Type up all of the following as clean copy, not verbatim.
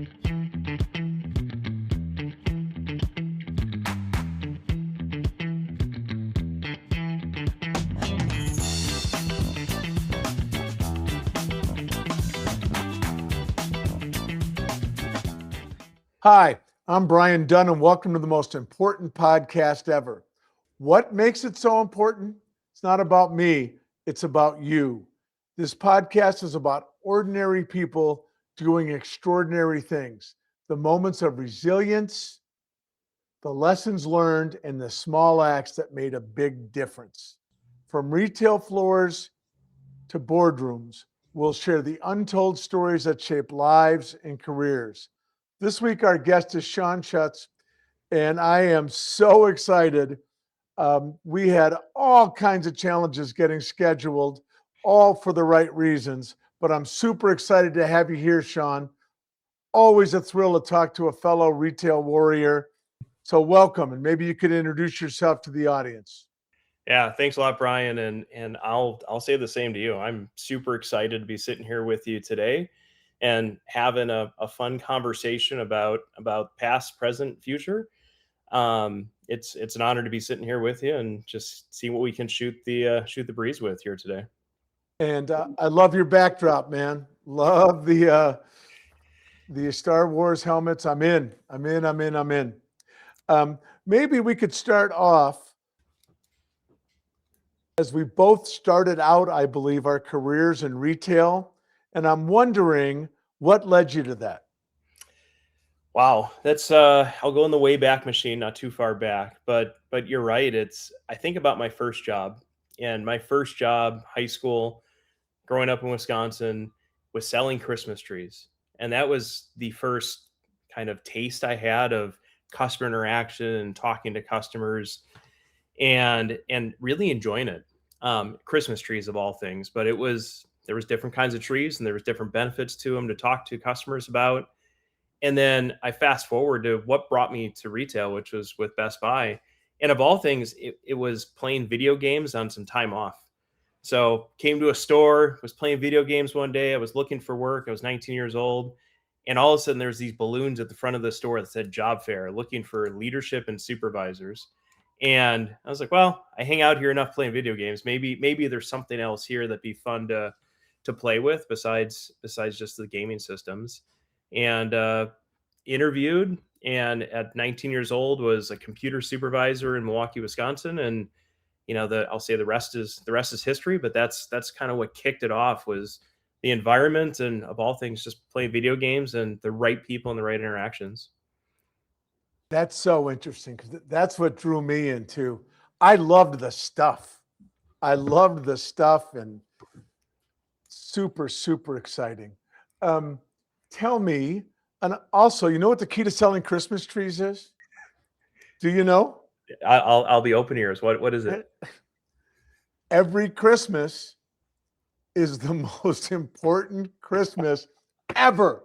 Hi, I'm Brian Dunn, and welcome to the most important podcast ever. What makes it so important? It's not about me, it's about you. This podcast is about ordinary people doing extraordinary things, the moments of resilience, the lessons learned, and the small acts that made a big difference. From retail floors to boardrooms, we'll share the untold stories that shape lives and careers. This week, our guest is Shaun Schuetz, and I am so excited. We had all kinds of challenges getting scheduled, all for the right reasons, but I'm super excited to have you here, Shaun. Always a thrill to talk to a fellow retail warrior. So welcome, and maybe you could introduce yourself to the audience. Yeah, thanks a lot, Brian, and I'll say the same to you. I'm super excited to be sitting here with you today and having a fun conversation about past, present, future. It's an honor to be sitting here with you and just see what we can shoot the breeze with here today. And I love your backdrop, man. Love the Star Wars helmets. I'm in. Maybe we could start off as we both started out, I believe, our careers in retail. And I'm wondering what led you to that. Wow, that's I'll go in the way back machine, not too far back, but you're right. I think about my first job, and my first job, high school, growing up in Wisconsin, was selling Christmas trees. And that was the first kind of taste I had of customer interaction and talking to customers and really enjoying it. Christmas trees of all things, but there was different kinds of trees and there was different benefits to them to talk to customers about. And then I fast forward to what brought me to retail, which was with Best Buy. And of all things, it was playing video games on some time off. So came to a store, was playing video games one day. I was looking for work. I was 19 years old. And all of a sudden there's these balloons at the front of the store that said job fair, looking for leadership and supervisors. And I was like, well, I hang out here enough playing video games. Maybe there's something else here that'd be fun to play with besides just the gaming systems. And interviewed, and at 19 years old was a computer supervisor in Milwaukee, Wisconsin. And I'll say the rest is history, but that's kind of what kicked it off, was the environment and, of all things, just playing video games and the right people and the right interactions. That's so interesting because that's what drew me into. I loved the stuff. And super, super exciting. Tell me, and also, you know what the key to selling Christmas trees is? Do you know? I'll be open ears. What is it? Every Christmas is the most important Christmas ever.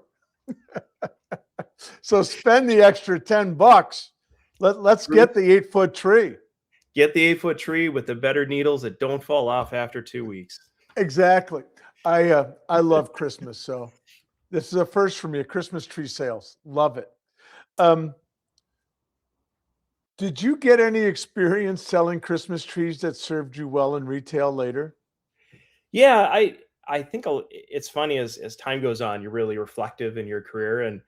So spend the extra $10. Let's get the 8-foot tree. Get the 8-foot tree with the better needles that don't fall off after 2 weeks. Exactly. I love Christmas, so this is a first for me, Christmas tree sales. Love it. Did you get any experience selling Christmas trees that served you well in retail later? Yeah, I think it's funny as time goes on, you're really reflective in your career. And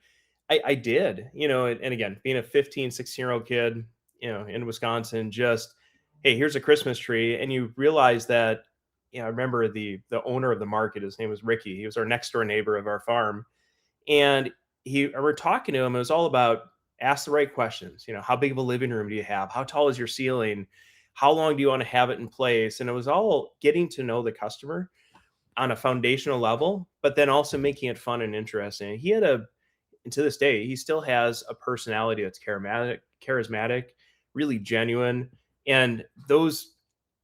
I did, and again, being a 15, 16-year-old kid, in Wisconsin, just, hey, here's a Christmas tree. And you realize that, I remember the owner of the market, his name was Ricky. He was our next door neighbor of our farm. And we're talking to him. It was all about ask the right questions. How big of a living room do you have? How tall is your ceiling? How long do you want to have it in place? And it was all getting to know the customer on a foundational level, but then also making it fun and interesting. And to this day, he still has a personality that's charismatic, really genuine. And those,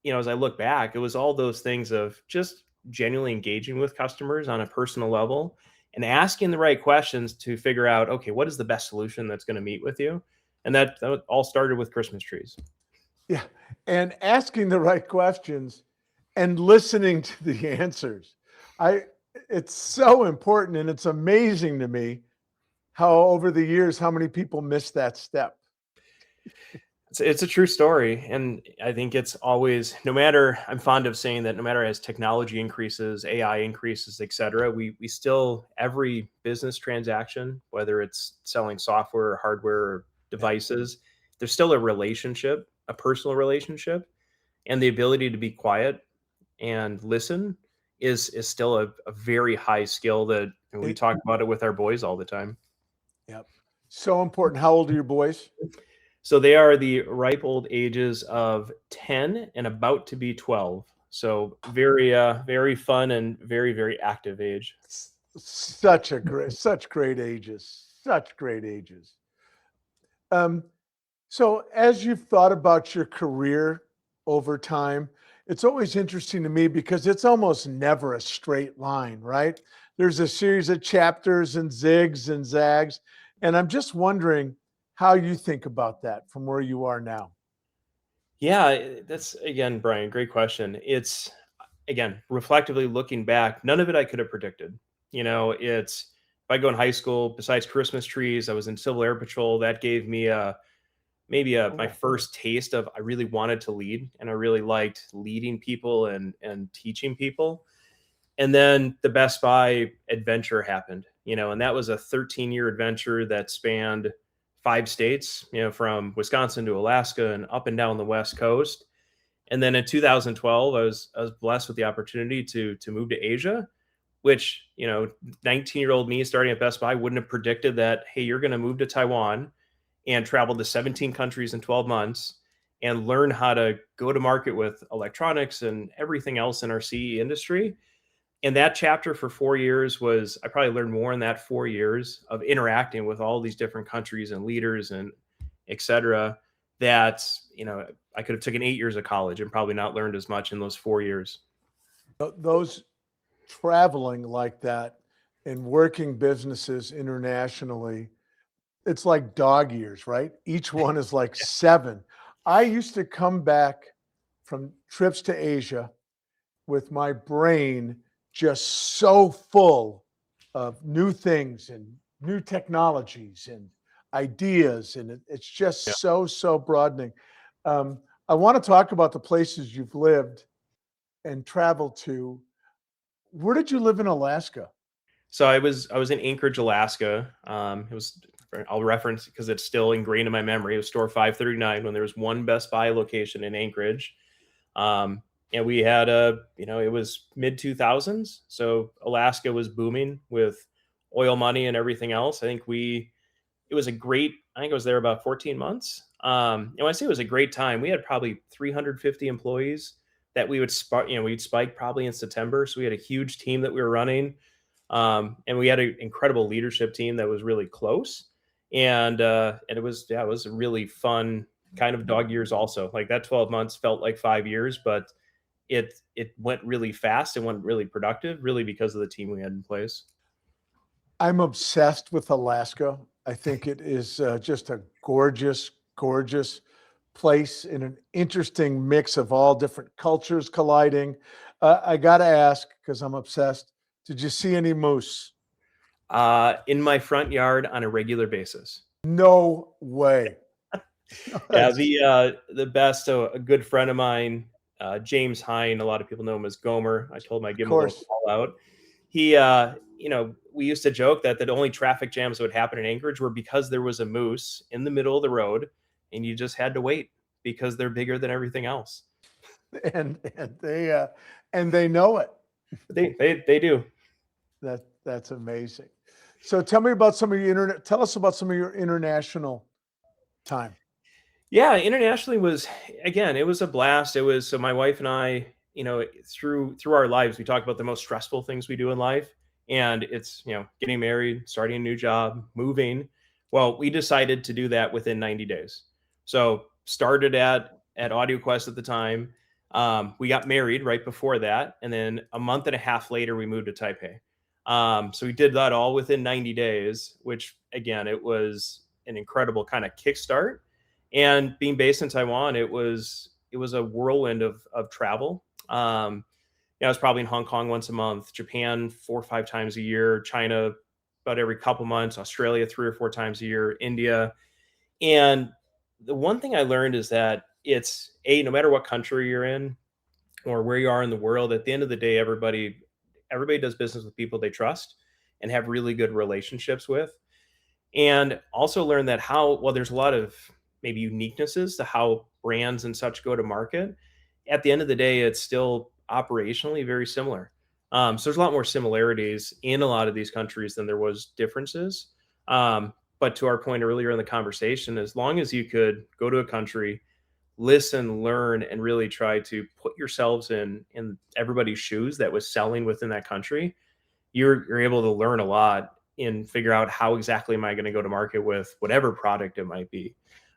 as I look back, it was all those things of just genuinely engaging with customers on a personal level and asking the right questions to figure out, okay, what is the best solution that's going to meet with you? And that all started with Christmas trees. Yeah. And asking the right questions and listening to the answers. It's so important, and it's amazing to me how over the years, how many people miss that step? It's a true story, and I think it's always, no matter, I'm fond of saying that no matter as technology increases, AI increases, et cetera, we still, every business transaction, whether it's selling software or hardware or Yeah. devices, there's still a relationship, a personal relationship, and the ability to be quiet and listen is still a very high skill that, and we It, talk about it with our boys all the time. yep. So important. How old are your boys? So they are the ripe old ages of 10 and about to be 12. So very, very fun and very, very active age. Such great ages. Such great ages. Um, so as you've thought about your career over time, it's always interesting to me because it's almost never a straight line, right? There's a series of chapters and zigs and zags. And I'm just wondering how you think about that from where you are now. Yeah, that's, again, Brian, great question. It's, again, reflectively looking back, none of it I could have predicted. It's, if I go in high school, besides Christmas trees, I was in Civil Air Patrol. That gave me my Cool. first taste of, I really wanted to lead, and I really liked leading people and teaching people. And then the Best Buy adventure happened, and that was a 13-year adventure that spanned 5 states, from Wisconsin to Alaska and up and down the West Coast. And then in 2012, I was blessed with the opportunity to move to Asia, which, 19-year-old me starting at Best Buy wouldn't have predicted that, hey, you're going to move to Taiwan and travel to 17 countries in 12 months and learn how to go to market with electronics and everything else in our CE industry. And that chapter for 4 years was, I probably learned more in that 4 years of interacting with all these different countries and leaders and et cetera, that, I could have taken 8 years of college and probably not learned as much in those 4 years. Those traveling like that and working businesses internationally, it's like dog years, right? Each one is like seven. I used to come back from trips to Asia with my brain just so full of new things and new technologies and ideas. And it's Yeah. just so broadening. I want to talk about the places you've lived and traveled to. Where did you live in Alaska? So I was in Anchorage, Alaska. It was, I'll reference because it's still ingrained in my memory. It was store 539 when there was one Best Buy location in Anchorage. And we had it was mid 2000s. So Alaska was booming with oil money and everything else. It was a great, I think I was there about 14 months. And when I say it was a great time, we had probably 350 employees that we would we'd spike probably in September. So we had a huge team that we were running. And we had an incredible leadership team that was really close. And it was, yeah, it was a really fun kind of dog years also. Like that 12 months felt like 5 years, but it went really fast and went really productive, really because of the team we had in place. I'm obsessed with Alaska. I think it is just a gorgeous place in an interesting mix of all different cultures colliding. I got to ask, because I'm obsessed, did you see any moose? In my front yard on a regular basis. No way. Yeah, That's- the best. So a good friend of mine, James Hine, a lot of people know him as Gomer. I told him I'd of give him a little course. call out. He, we used to joke that the only traffic jams that would happen in Anchorage were because there was a moose in the middle of the road, and you just had to wait because they're bigger than everything else. And they know it. They do. That's amazing. So tell me about some of your internet. Tell us about some of your international time. Yeah, internationally was, again, it was a blast. It was, so my wife and I, through our lives, we talk about the most stressful things we do in life, and it's, getting married, starting a new job, moving. Well, we decided to do that within 90 days. So started at AudioQuest at the time. We got married right before that, and then a month and a half later, we moved to Taipei. So we did that all within 90 days, which, again, it was an incredible kind of kickstart. And being based in Taiwan, it was a whirlwind of travel. I was probably in Hong Kong once a month, Japan 4 or 5 times a year, China about every couple months, Australia 3 or 4 times a year, India. And the one thing I learned is that no matter what country you're in or where you are in the world, at the end of the day, everybody does business with people they trust and have really good relationships with. And also learn that there's a lot of maybe uniquenesses to how brands and such go to market. At the end of the day, it's still operationally very similar. So there's a lot more similarities in a lot of these countries than there was differences. But to our point earlier in the conversation, as long as you could go to a country, listen, learn, and really try to put yourselves in everybody's shoes that was selling within that country, you're able to learn a lot and figure out how exactly am I going to go to market with whatever product it might be.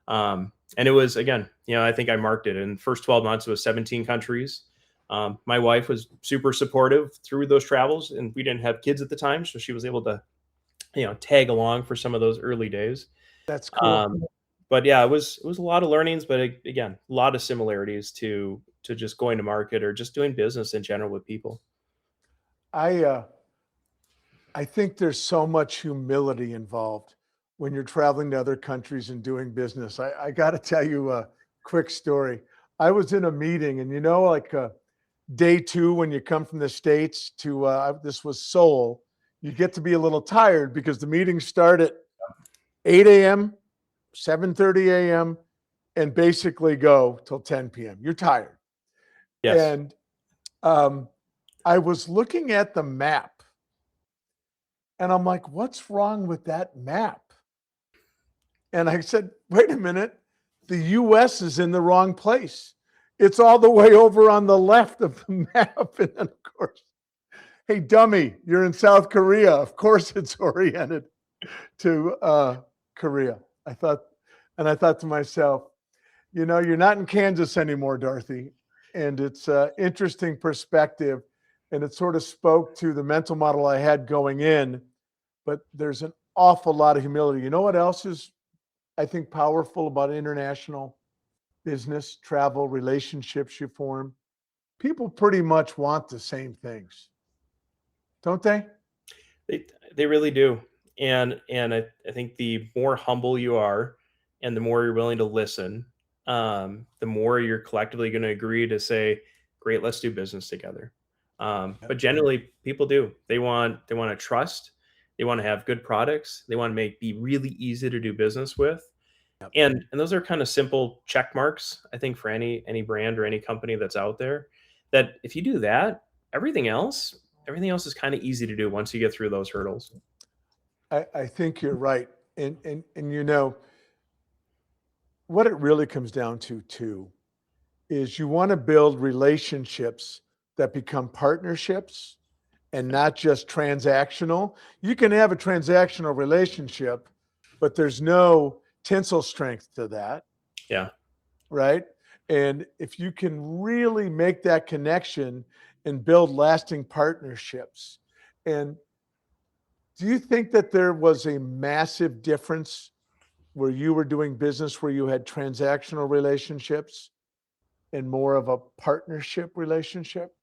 And it was, again, I think I marked it in first 12 months, it was 17 countries. My wife was super supportive through those travels, and we didn't have kids at the time. So she was able to, tag along for some of those early days. That's cool. Um, but yeah, it was a lot of learnings, but again, a lot of similarities to just going to market or just doing business in general with people. I uh, I think there's so much humility involved when you're traveling to other countries and doing business. I got to tell you a quick story. I was in a meeting, and like day two, when you come from the States to this was Seoul, you get to be a little tired because the meetings start at 8 a.m., 7:30 a.m., and basically go till 10 p.m. You're tired. Yes. And um, I was looking at the map and I'm like, what's wrong with that map? And I said, wait a minute, the US is in the wrong place. It's all the way over on the left of the map. And then, of course, hey, dummy, you're in South Korea. Of course, it's oriented to Korea. I thought, and I thought to myself, you're not in Kansas anymore, Dorothy. And it's an interesting perspective. And it sort of spoke to the mental model I had going in. But there's an awful lot of humility. You know what else is, I think, powerful about international business, travel, relationships you form? People pretty much want the same things, don't they? They really do. And I think the more humble you are and the more you're willing to listen, the more you're collectively going to agree to say, great, let's do business together. But Yep. generally people do. They want to trust, they want to have good products, they want to be really easy to do business with. Yep. And those are kind of simple check marks, I think, for any brand or any company that's out there, that if you do that, everything else is kind of easy to do once you get through those hurdles. I think you're right. And what it really comes down to too is you want to build relationships that become partnerships and not just transactional. You can have a transactional relationship, but there's no tensile strength to that, Yeah. right? And if you can really make that connection and build lasting partnerships. And do you think that there was a massive difference where you were doing business where you had transactional relationships and more of a partnership relationship?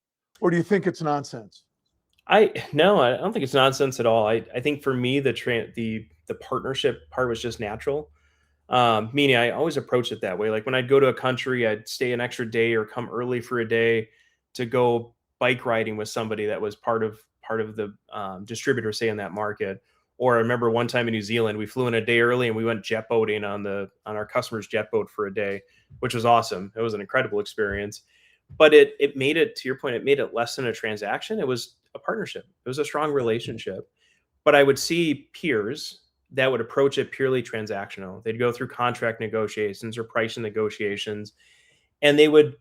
Or do you think it's nonsense? I No, I don't think it's nonsense at all. I think for me the partnership part was just natural. Meaning I always approach it that way. Like when I'd go to a country, I'd stay an extra day or come early for a day to go bike riding with somebody that was part of the distributor, say, in that market. Or I remember one time in New Zealand, we flew in a day early and we went jet boating on our customer's jet boat for a day, which was awesome. It was an incredible experience. But it made it, to your point, it made it less than a transaction. It was a partnership. It was a strong relationship. But I would see peers that would approach it purely transactional. They'd go through contract negotiations or pricing negotiations, and they would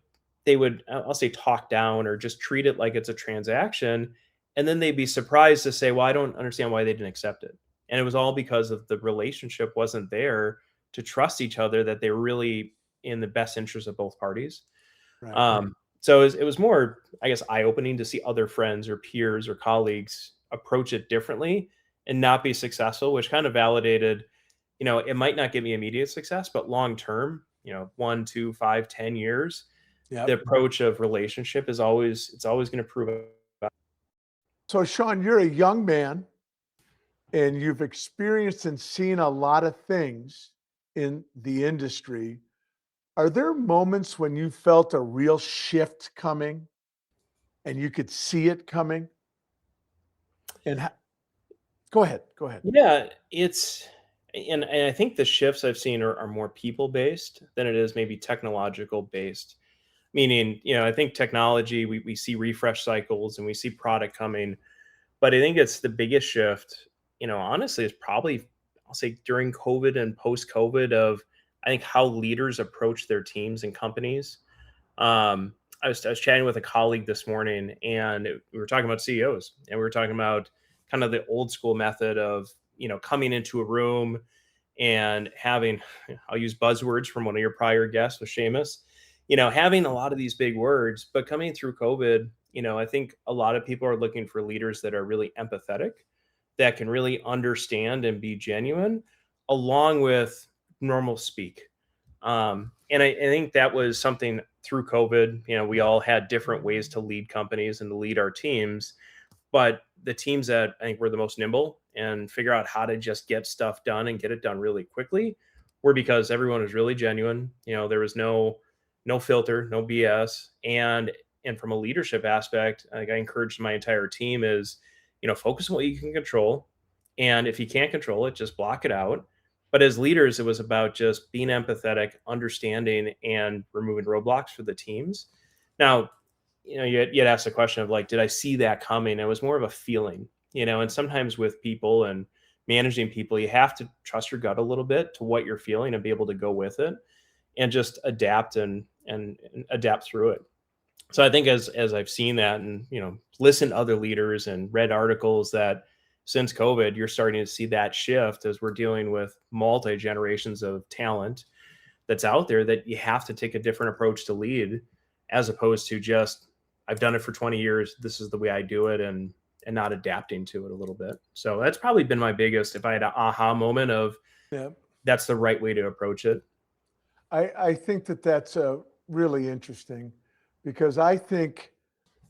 I'll say talk down or just treat it like it's a transaction, and then they'd be surprised to say, "Well, I don't understand why they didn't accept it." And it was all because of the relationship wasn't there to trust each other, that they were really in the best interest of both parties. Right. So it was more, I guess, eye-opening to see other friends or peers or colleagues approach it differently and not be successful, which kind of validated, it might not give me immediate success, but long term, 1, 2, 5, 10 years, the Yep. approach of relationship it's always going to prove out. So, Shaun, you're a young man and you've experienced and seen a lot of things in the industry. Are there moments when you felt a real shift coming and you could see it coming? And go ahead, go ahead. Yeah, it's and I think the shifts I've seen are more people based than it is maybe technological based. Meaning, I think technology, we see refresh cycles and we see product coming, but I think it's the biggest shift, honestly, is probably, I'll say, during COVID and post COVID, of I think how leaders approach their teams and companies. I was chatting with a colleague this morning, and we were talking about CEOs, and we were talking about kind of the old school method of coming into a room and having, I'll use buzzwords from one of your prior guests with Seamus, having a lot of these big words, but coming through COVID, I think a lot of people are looking for leaders that are really empathetic, that can really understand and be genuine, along with normal speak. And I think that was something through COVID. We all had different ways to lead companies and to lead our teams, but the teams that I think were the most nimble and figure out how to just get stuff done and get it done really quickly were because everyone was really genuine. There was no filter, no BS. And from a leadership aspect, like, I encouraged my entire team is, focus on what you can control. And if you can't control it, just block it out. But as leaders, it was about just being empathetic, understanding, and removing roadblocks for the teams. Now, you'd asked the question of, like, did I see that coming? It was more of a feeling, and sometimes with people and managing people, you have to trust your gut a little bit to what you're feeling and be able to go with it and just adapt and adapt through it. So I think as I've seen that and, listened to other leaders and read articles, that since COVID, you're starting to see that shift as we're dealing with multi generations of talent that's out there, that you have to take a different approach to lead, as opposed to just, I've done it for 20 years, this is the way I do it, and not adapting to it a little bit. So that's probably been my biggest, if I had an aha moment of, Yeah. that's the right way to approach it. I think that that's really interesting because I think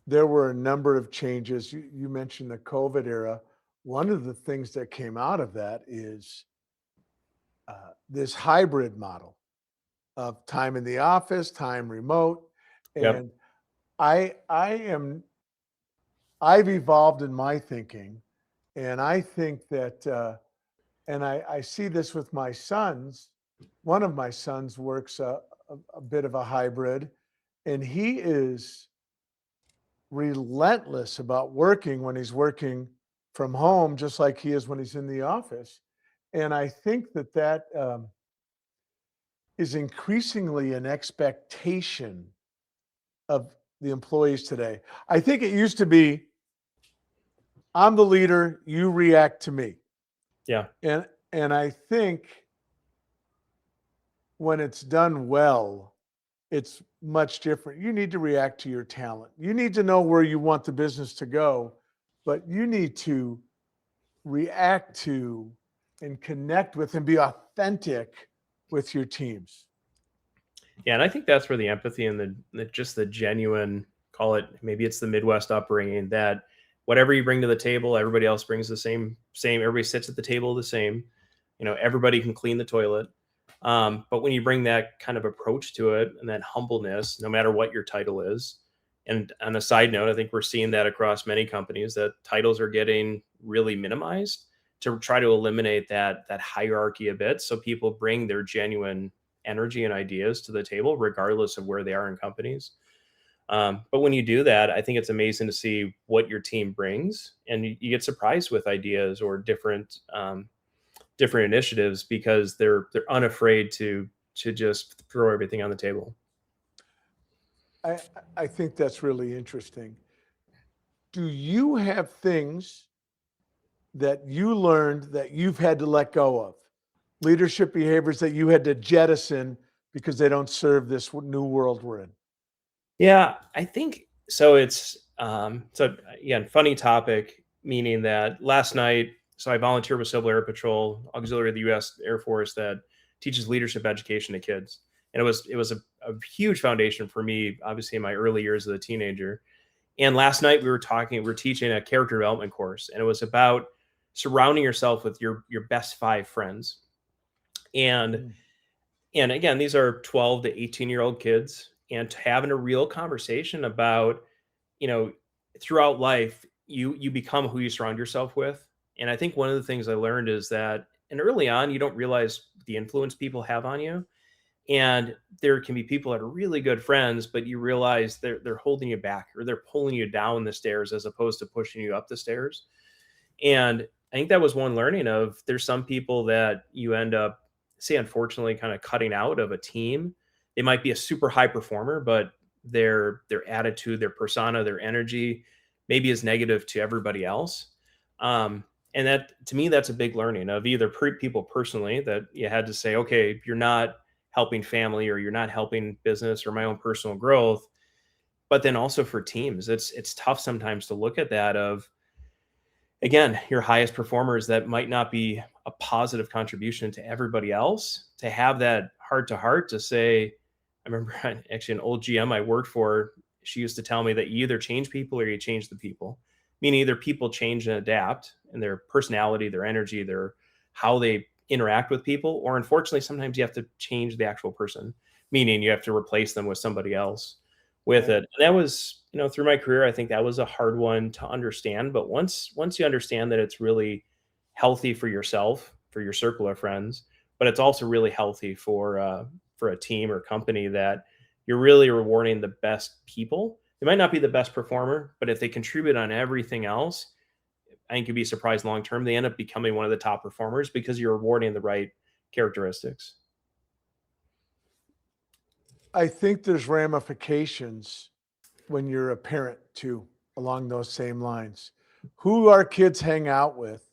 there were a number of changes. You mentioned the COVID era. One of the things that came out of that is this hybrid model of time in the office, time remote. Yep. And I've evolved in my thinking. And I think that, and I see this with my sons. One of my sons works a bit of a hybrid, and he is relentless about working when he's working from home, just like he is when he's in the office. And I think that is increasingly an expectation of the employees today. I think it used to be, I'm the leader, you react to me. Yeah. And I think when it's done well, it's much different. You need to react to your talent. You need to know where you want the business to go, but you need to react to and connect with and be authentic with your teams. Yeah, and I think that's where the empathy and just the genuine, call it, maybe it's the Midwest upbringing, that whatever you bring to the table, everybody else brings the same. Everybody sits at the table the same. Everybody can clean the toilet. But when you bring that kind of approach to it and that humbleness, no matter what your title is, and on a side note, I think we're seeing that across many companies, that titles are getting really minimized to try to eliminate that hierarchy a bit, so people bring their genuine energy and ideas to the table, regardless of where they are in companies. But when you do that, I think it's amazing to see what your team brings, and you get surprised with ideas or different initiatives, because they're unafraid to just throw everything on the table. I, I think that's really interesting. Do you have things that you learned that you've had to let go of? Leadership behaviors that you had to jettison because they don't serve this new world we're in? Yeah, I think so. So again, funny topic, meaning that last night, so I volunteer with Civil Air Patrol, auxiliary of the U.S. Air Force, that teaches leadership education to kids, and it was a huge foundation for me, obviously in my early years as a teenager. And last night we were teaching a character development course, and it was about surrounding yourself with your best 5 friends. And Mm. and again, these are 12 to 18-year-old kids, and having a real conversation about, you know, throughout life, you become who you surround yourself with. And I think one of the things I learned is that, and early on, you don't realize the influence people have on you. And there can be people that are really good friends, but you realize they're holding you back, or they're pulling you down the stairs as opposed to pushing you up the stairs. And I think that was one learning of, there's some people that you end up, say, unfortunately, kind of cutting out of a team. They might be a super high performer, but their attitude, their persona, their energy maybe is negative to everybody else. Um, and that, to me, that's a big learning of either people personally, that you had to say, okay, you're not helping family, or you're not helping business or my own personal growth. But then also for teams, it's tough sometimes to look at that of, again, your highest performers that might not be a positive contribution to everybody else, to have that heart to heart to say, I remember actually an old GM I worked for, she used to tell me that you either change people or you change the people. Meaning either people change and adapt in their personality, their energy, their how they interact with people, or unfortunately, sometimes you have to change the actual person, meaning you have to replace them with somebody else with Yeah. it. And that was, through my career, I think that was a hard one to understand. But once you understand that it's really healthy for yourself, for your circle of friends, but it's also really healthy for a team or company, that you're really rewarding the best people. They might not be the best performer, but if they contribute on everything else, I think you'd be surprised long term. They end up becoming one of the top performers because you're rewarding the right characteristics. I think there's ramifications when you're a parent too, along those same lines. Who our kids hang out with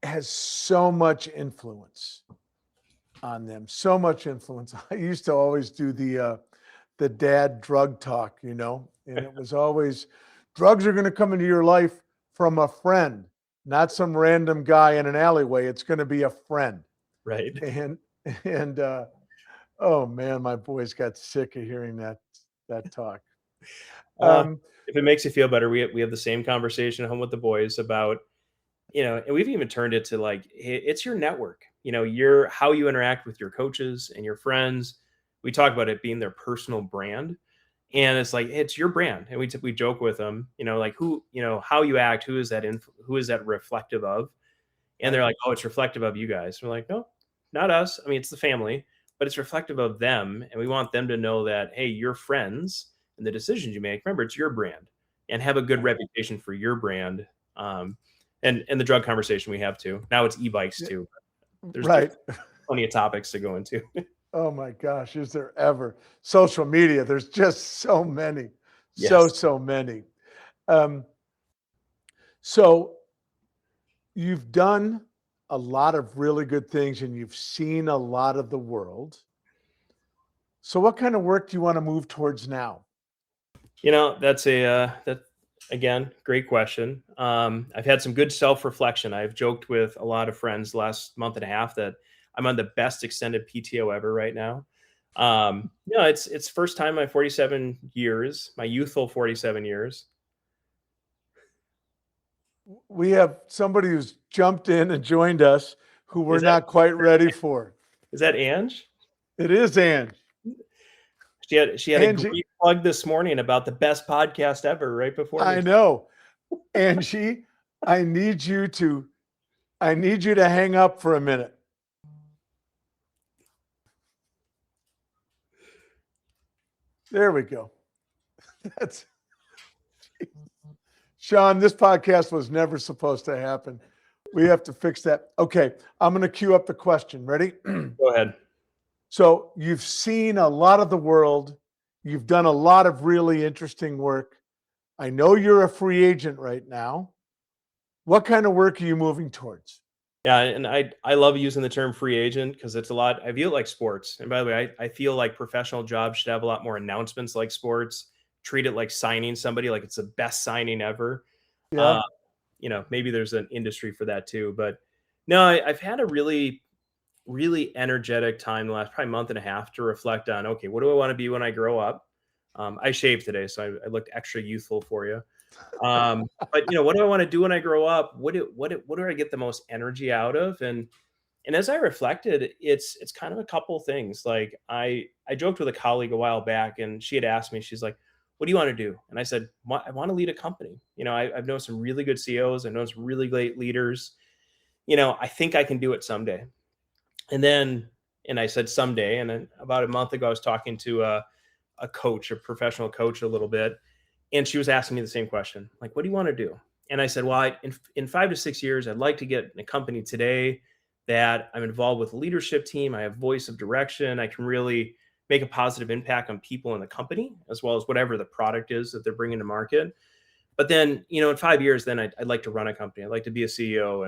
has so much influence on them, so much influence. I used to always do the dad drug talk, and it was always, drugs are going to come into your life from a friend, not some random guy in an alleyway. It's going to be a friend. Right. And and oh man, my boys got sick of hearing that talk. Uh, Um, if it makes you feel better, we have the same conversation at home with the boys about, and we've even turned it to like, it's your network, your how you interact with your coaches and your friends. We talk about it being their personal brand, and it's like, it's your brand. And we joke with them, like, who, how you act, who is that reflective of? And they're right. like, oh, it's reflective of you guys. We're like, no, not us. I mean, it's the family, but it's reflective of them. And we want them to know that, hey, your friends and the decisions you make, remember, it's your brand, and have a good Right. reputation for your brand. And the drug conversation we have too. Now it's e-bikes Yeah, too. There's right. plenty of topics to go into. Oh my gosh, is there ever social media? There's just so many, Yes. so many. Um, so you've done a lot of really good things and you've seen a lot of the world. So what kind of work do you want to move towards now? That's that again, great question. I've had some good self-reflection. I've joked with a lot of friends the last month and a half that I'm on the best extended PTO ever right now. It's first time in my 47 years, my youthful 47 years. We have somebody who's jumped in and joined us who we're Is that not quite ready for. is that Ange? It is Ange. She had a Angie, great plug this morning about the best podcast ever right before me. I know. Angie, I need you to I need you to hang up for a minute. There we go. That's Shaun, this podcast was never supposed to happen. We have to fix that. Okay, I'm going to queue up the question. Ready? Go ahead. So, you've seen a lot of the world. You've done a lot of really interesting work. I know you're a free agent right now. What kind of work are you moving towards? Yeah, and I love using the term free agent because it's a lot. I view it like sports. And by the way, I feel like professional jobs should have a lot more announcements like sports. Treat it like signing somebody, like it's the best signing ever. Yeah. Uh, maybe there's an industry for that too. But no, I've had a really, really energetic time the last probably month and a half to reflect on, okay, what do I want to be when I grow up? I shaved today, so I looked extra youthful for you. But what do I want to do when I grow up? What do I get the most energy out of? And as I reflected, it's kind of a couple things. Like I joked with a colleague a while back, and she had asked me, she's like, "What do you want to do?" And I said, "I want to lead a company. I've known some really good CEOs. I've known some really great leaders. I think I can do it someday." And then, and I said someday, and then about a month ago, I was talking to a coach, a professional coach, a little bit, and she was asking me the same question, like, "What do you want to do?" And I said, "Well, in 5 to 6 years, I'd like to get in a company today that I'm involved with a leadership team. I have voice of direction. I can really make a positive impact on people in the company, as well as whatever the product is that they're bringing to market. But then, in 5 years, then I'd like to run a company. I'd like to be a CEO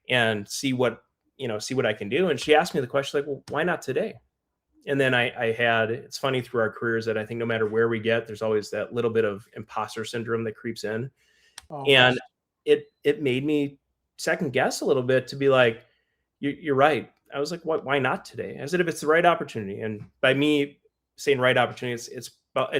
and see what I can do." And she asked me the question, like, "Well, why not today?" And then it's funny through our careers that I think no matter where we get, there's always that little bit of imposter syndrome that creeps in. And Always. it made me second guess a little bit to be like, you're right. I was like, why not today? I said, if it's the right opportunity. And by me saying right opportunity, it's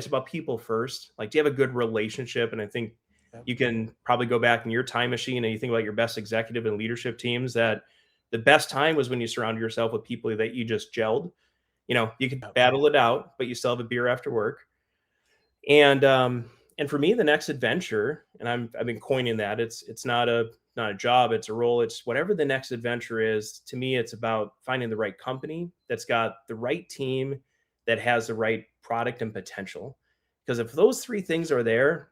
about people first. Like, do you have a good relationship? And I think Yep. you can probably go back in your time machine and you think about your best executive and leadership teams, that the best time was when you surrounded yourself with people that you just gelled. You could Yep. battle it out, but you still have a beer after work. And for me, the next adventure, and I've been coining that, it's not a job, it's a role, it's whatever the next adventure is. To me, it's about finding the right company that's got the right team, that has the right product and potential. Because if those three things are there,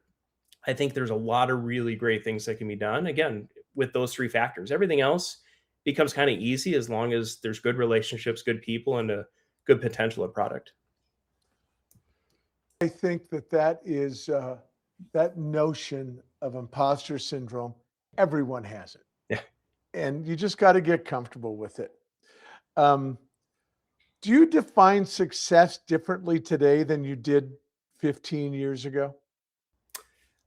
I think there's a lot of really great things that can be done. Again, with those three factors, everything else becomes kind of easy as long as there's good relationships, good people, and a good potential of product. I think that is that notion of imposter syndrome. Everyone has it, Yeah. and you just got to get comfortable with it. Um, do you define success differently today than you did 15 years ago?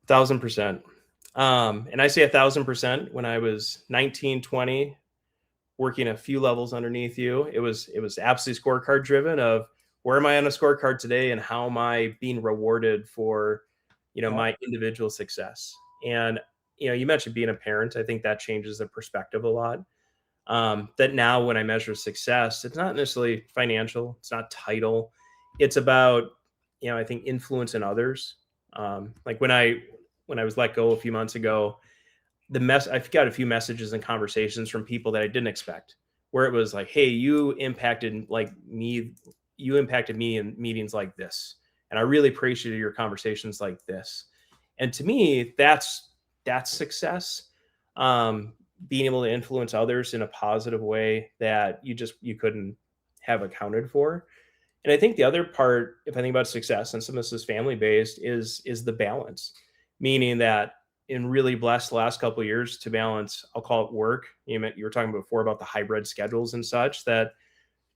1,000%. And I say 1,000%. When I was 19, 20, working a few levels underneath you, it was absolutely scorecard driven of where am I on a scorecard today and how am I being rewarded for, Yeah. my individual success. And, you mentioned being a parent. I think that changes the perspective a lot. That now when I measure success, it's not necessarily financial, it's not title. It's about, I think influence in others. Like when I was let go a few months ago, I've got a few messages and conversations from people that I didn't expect, where it was like, "Hey, you impacted me in meetings like this, and I really appreciated your conversations like this." And to me, that's success. Um, Being able to influence others in a positive way that you couldn't have accounted for. And I think the other part, if I think about success, and some of this is family based, is the balance, meaning that in really blessed the last couple of years to balance, I'll call it work. You were talking before about the hybrid schedules and such, that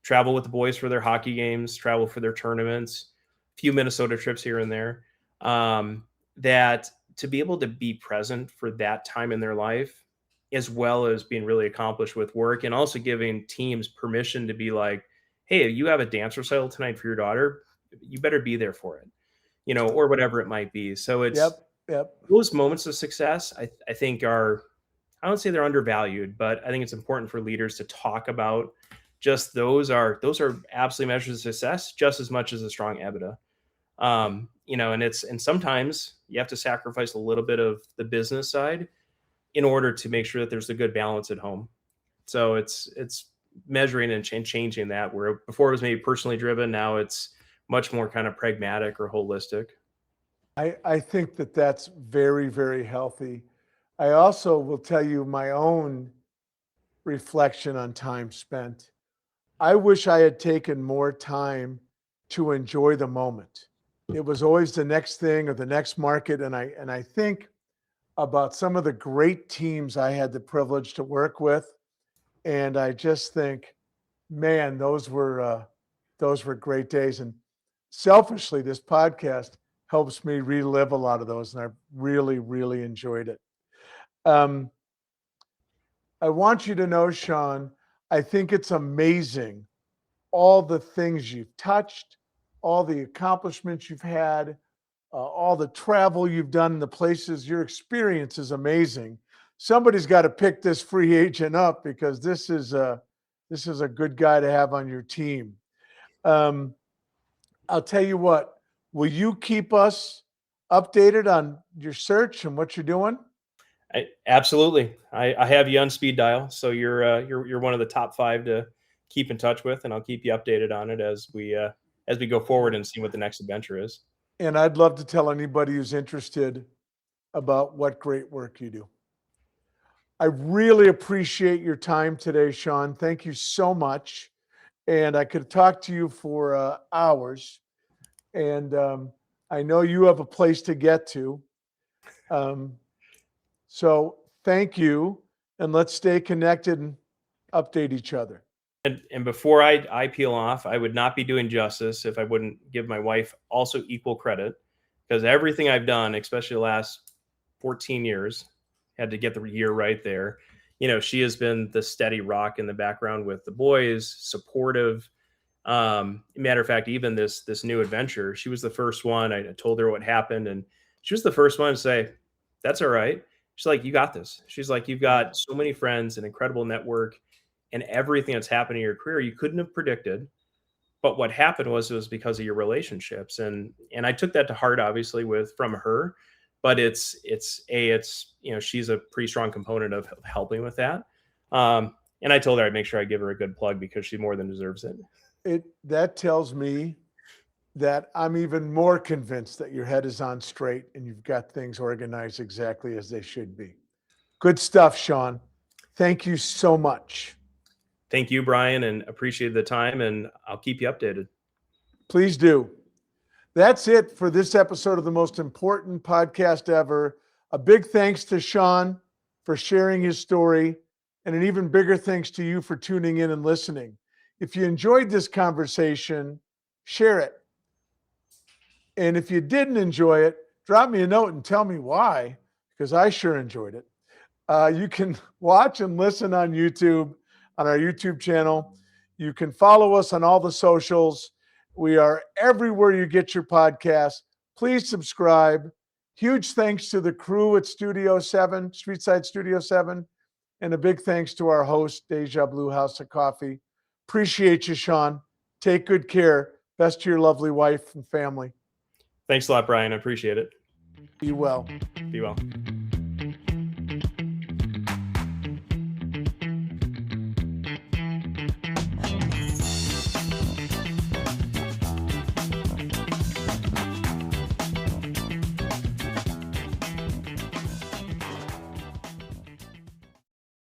travel with the boys for their hockey games, travel for their tournaments, a few Minnesota trips here and there. That to be able to be present for that time in their life, as well as being really accomplished with work, and also giving teams permission to be like, "Hey, you have a dance recital tonight for your daughter. You better be there for it," or whatever it might be. So it's Yep. Yep. those moments of success, I think are, I don't say they're undervalued, but I think it's important for leaders to talk about. Just those are absolutely measures of success just as much as a strong EBITDA. And sometimes you have to sacrifice a little bit of the business side in order to make sure that there's a good balance at home. So it's measuring and changing that, where before it was maybe personally driven, now it's much more kind of pragmatic or holistic. I think that's very, very healthy. I also will tell you my own reflection on time spent. I wish I had taken more time to enjoy the moment. It was always the next thing or the next market. And I think about some of the great teams I had the privilege to work with. And I just think, man, those were great days. And selfishly, this podcast helps me relive a lot of those. And I really, really enjoyed it. Um, I want you to know, Shaun, I think it's amazing all the things you've touched, all the accomplishments you've had, all the travel you've done, the places, your experience is amazing. Somebody's got to pick this free agent up because this is a good guy to have on your team. I'll tell you what, will you keep us updated on your search and what you're doing? Absolutely. I have you on speed dial, so you're one of the top 5 to keep in touch with, and I'll keep you updated on it as we go forward and see what the next adventure is. And I'd love to tell anybody who's interested about what great work you do. I really appreciate your time today, Shaun. Thank you so much. And I could talk to you for hours. And I know you have a place to get to. So thank you. And let's stay connected and update each other. And before I peel off, I would not be doing justice if I wouldn't give my wife also equal credit, because everything I've done, especially the last 14 years, had to get the year right there. She has been the steady rock in the background with the boys, supportive. Matter of fact, even this new adventure, she was the first one. I told her what happened, and she was the first one to say, "That's all right." She's like, "You got this." She's like, "You've got so many friends, an incredible network, and everything that's happened in your career you couldn't have predicted. But what happened was it was because of your relationships." And I took that to heart, obviously, from her. But it's she's a pretty strong component of helping with that. And I told her I'd make sure I give her a good plug because she more than deserves it. That tells me that I'm even more convinced that your head is on straight and you've got things organized exactly as they should be. Good stuff, Shaun. Thank you so much. Thank you, Brian, and appreciate the time, and I'll keep you updated. Please do. That's it for this episode of the most important podcast ever. A big thanks to Shaun for sharing his story, and an even bigger thanks to you for tuning in and listening. If you enjoyed this conversation, share it. And if you didn't enjoy it, drop me a note and tell me why, because I sure enjoyed it. You can watch and listen on YouTube, on our YouTube channel. You can follow us on all the socials. We are everywhere you get your podcasts. Please subscribe. Huge thanks to the crew at Studio 7, Streetside Studio 7, and a big thanks to our host, Deja Blue House of Coffee. Appreciate you, Shaun. Take good care. Best to your lovely wife and family. Thanks a lot, Brian. I appreciate it. Be well. Be well.